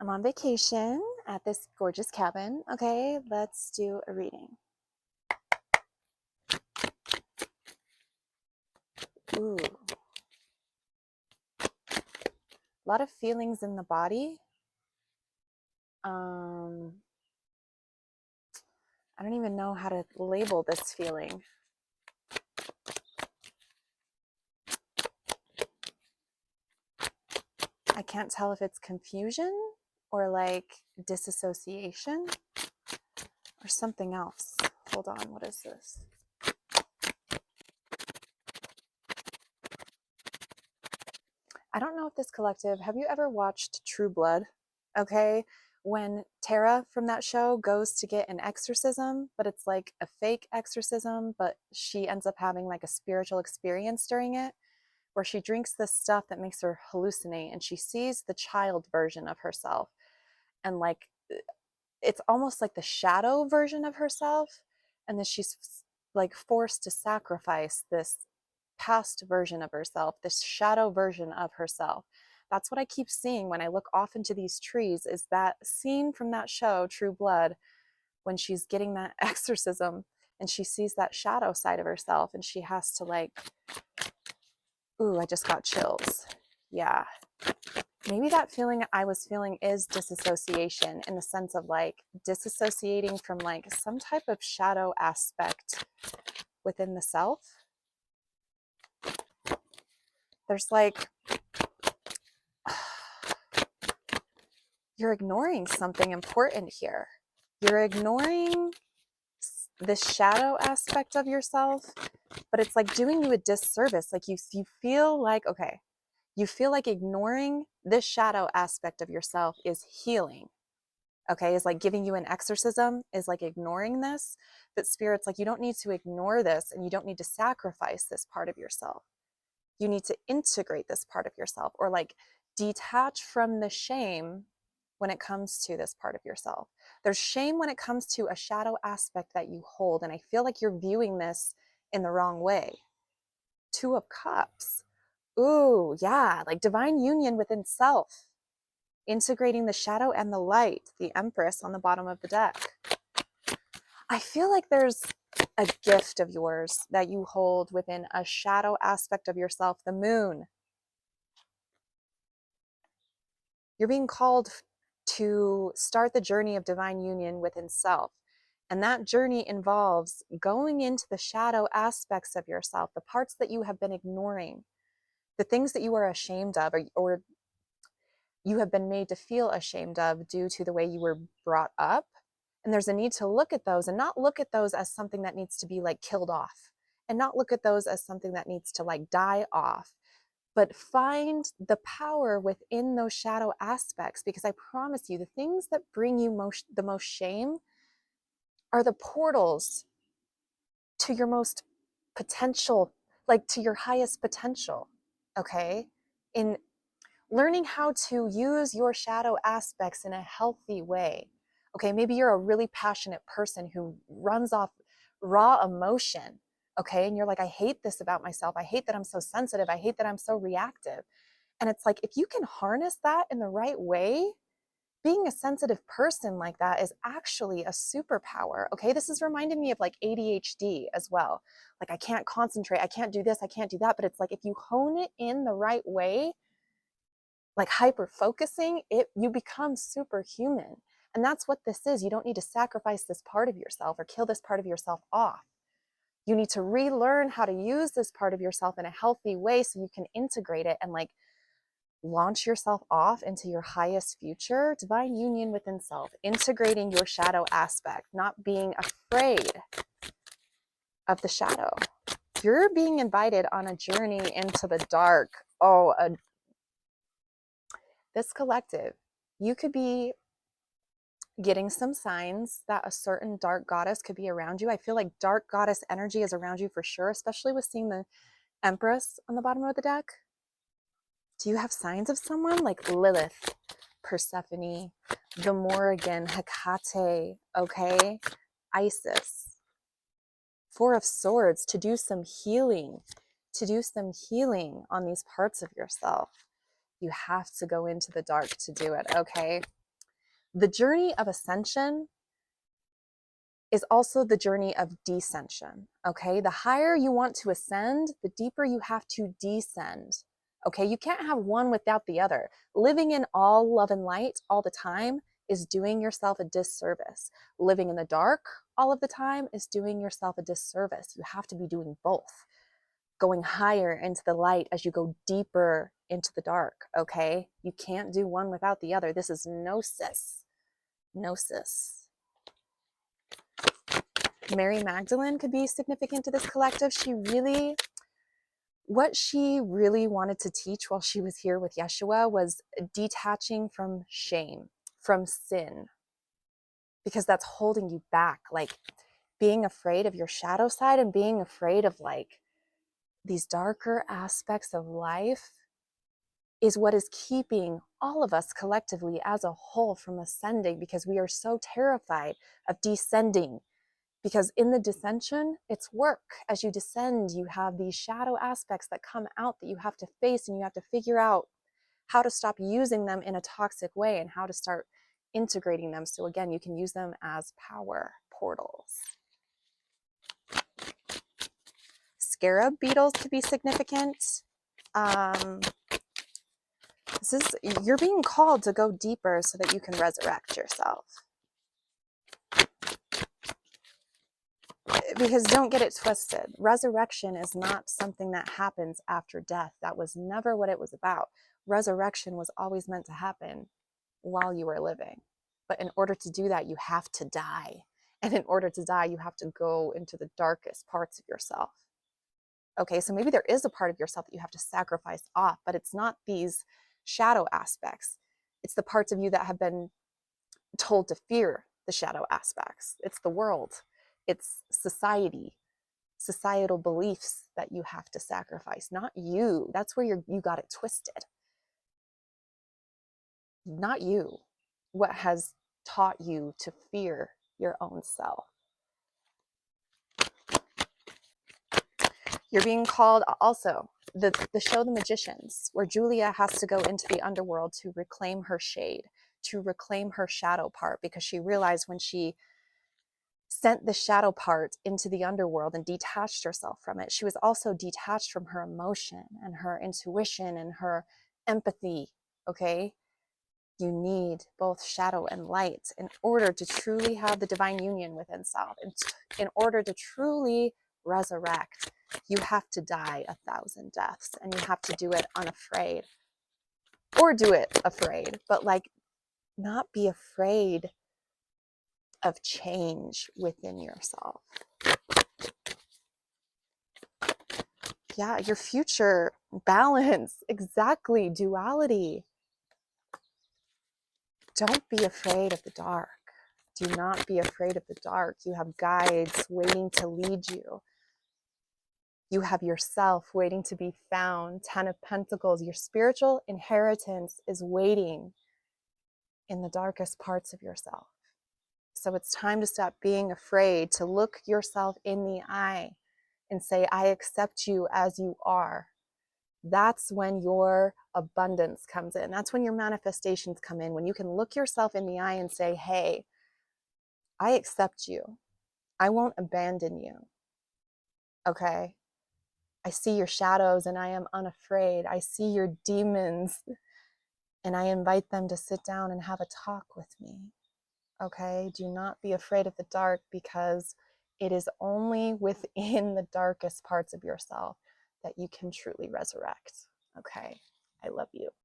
I'm on vacation at this gorgeous cabin. Okay, let's do a reading. Ooh, a lot of feelings in the body. I don't even know how to label this feeling. I can't tell if it's confusion or like disassociation or something else. Hold on, what is this? I don't know if this collective, have you ever watched True Blood? Okay, when Tara from that show goes to get an exorcism, but it's like a fake exorcism, but she ends up having like a spiritual experience during it, where she drinks this stuff that makes her hallucinate and she sees the child version of herself. And like, it's almost like the shadow version of herself. And then she's like forced to sacrifice this past version of herself, this shadow version of herself. That's what I keep seeing when I look off into these trees, is that scene from that show, True Blood, when she's getting that exorcism and she sees that shadow side of herself and she has to like, ooh, I just got chills. Yeah. Maybe that feeling I was feeling is disassociation, in the sense of like disassociating from like some type of shadow aspect within the self. There's like, you're ignoring something important here. You're ignoring the shadow aspect of yourself, but it's like doing you a disservice. Like you feel like, okay, you feel like ignoring this shadow aspect of yourself is healing. Okay, is like giving you an exorcism, is like ignoring this. But Spirit's like, you don't need to ignore this and you don't need to sacrifice this part of yourself. You need to integrate this part of yourself, or like detach from the shame when it comes to this part of yourself. There's shame when it comes to a shadow aspect that you hold. And I feel like you're viewing this in the wrong way. Two of Cups. Ooh, yeah, like divine union within self, integrating the shadow and the light, the Empress on the bottom of the deck. I feel like there's a gift of yours that you hold within a shadow aspect of yourself, the Moon. You're being called to start the journey of divine union within self. And that journey involves going into the shadow aspects of yourself, the parts that you have been ignoring, the things that you are ashamed of, or you have been made to feel ashamed of due to the way you were brought up. And there's a need to look at those and not look at those as something that needs to be like killed off, and not look at those as something that needs to like die off, but find the power within those shadow aspects. Because I promise you, the things that bring you the most shame are the portals to your most potential, like to your highest potential. Okay, in learning how to use your shadow aspects in a healthy way. Okay, maybe you're a really passionate person who runs off raw emotion. Okay, and you're like, I hate this about myself. I hate that I'm so sensitive. I hate that I'm so reactive. And it's like, if you can harness that in the right way, being a sensitive person like that is actually a superpower. Okay, this is reminding me of like ADHD as well. Like, I can't concentrate, I can't do this, I can't do that. But it's like, if you hone it in the right way, like hyper focusing it, you become superhuman. And that's what this is. You don't need to sacrifice this part of yourself or kill this part of yourself off. You need to relearn how to use this part of yourself in a healthy way so you can integrate it and like launch yourself off into your highest future, divine union within self, integrating your shadow aspect, not being afraid of the shadow. You're being invited on a journey into the dark. Oh, this collective, you could be getting some signs that a certain dark goddess could be around you. I feel like dark goddess energy is around you for sure, especially with seeing the Empress on the bottom of the deck. Do you have signs of someone like Lilith, Persephone, the Morrigan, Hecate, okay? Isis. Four of Swords, to do some healing, on these parts of yourself. You have to go into the dark to do it, okay? The journey of ascension is also the journey of descension. Okay, the higher you want to ascend, the deeper you have to descend. Okay, you can't have one without the other. Living in all love and light all the time is doing yourself a disservice. Living in the dark all of the time is doing yourself a disservice. You have to be doing both, going higher into the light as you go deeper into the dark. Okay, you can't do one without the other. This is gnosis. Gnosis. Mary Magdalene could be significant to this collective. What she really wanted to teach while she was here with Yeshua was detaching from shame, from sin, because that's holding you back. Like being afraid of your shadow side and being afraid of like these darker aspects of life is what is keeping all of us collectively as a whole from ascending, because we are so terrified of descending. Because in the descension, it's work. As you descend, you have these shadow aspects that come out that you have to face, and you have to figure out how to stop using them in a toxic way and how to start integrating them. So again, you can use them as power portals. Scarab beetles could be significant. You're being called to go deeper so that you can resurrect yourself. Because don't get it twisted. Resurrection is not something that happens after death. That was never what it was about. Resurrection was always meant to happen while you were living. But in order to do that, you have to die. And in order to die, you have to go into the darkest parts of yourself. Okay, so maybe there is a part of yourself that you have to sacrifice off, but it's not these shadow aspects. It's the parts of you that have been told to fear the shadow aspects. It's the world. It's society, societal beliefs that you have to sacrifice, not you. That's where you got it twisted. Not you. What has taught you to fear your own self? You're being called also, the show The Magicians, where Julia has to go into the underworld to reclaim her shade, to reclaim her shadow part, because she realized when she sent the shadow part into the underworld and detached herself from it, she was also detached from her emotion and her intuition and her empathy. Okay, you need both shadow and light in order to truly have the divine union within self. And in order to truly resurrect, you have to die 1,000 deaths, and you have to do it unafraid, or do it afraid, but like not be afraid of change within yourself. Yeah, your future, balance, exactly, duality. Don't be afraid of the dark. Do not be afraid of the dark. You have guides waiting to lead you. You have yourself waiting to be found. 10 of Pentacles, your spiritual inheritance is waiting in the darkest parts of yourself. So it's time to stop being afraid, to look yourself in the eye and say, I accept you as you are. That's when your abundance comes in. That's when your manifestations come in. When you can look yourself in the eye and say, hey, I accept you. I won't abandon you. Okay? I see your shadows and I am unafraid. I see your demons and I invite them to sit down and have a talk with me. Okay? Do not be afraid of the dark, because it is only within the darkest parts of yourself that you can truly resurrect. Okay? I love you.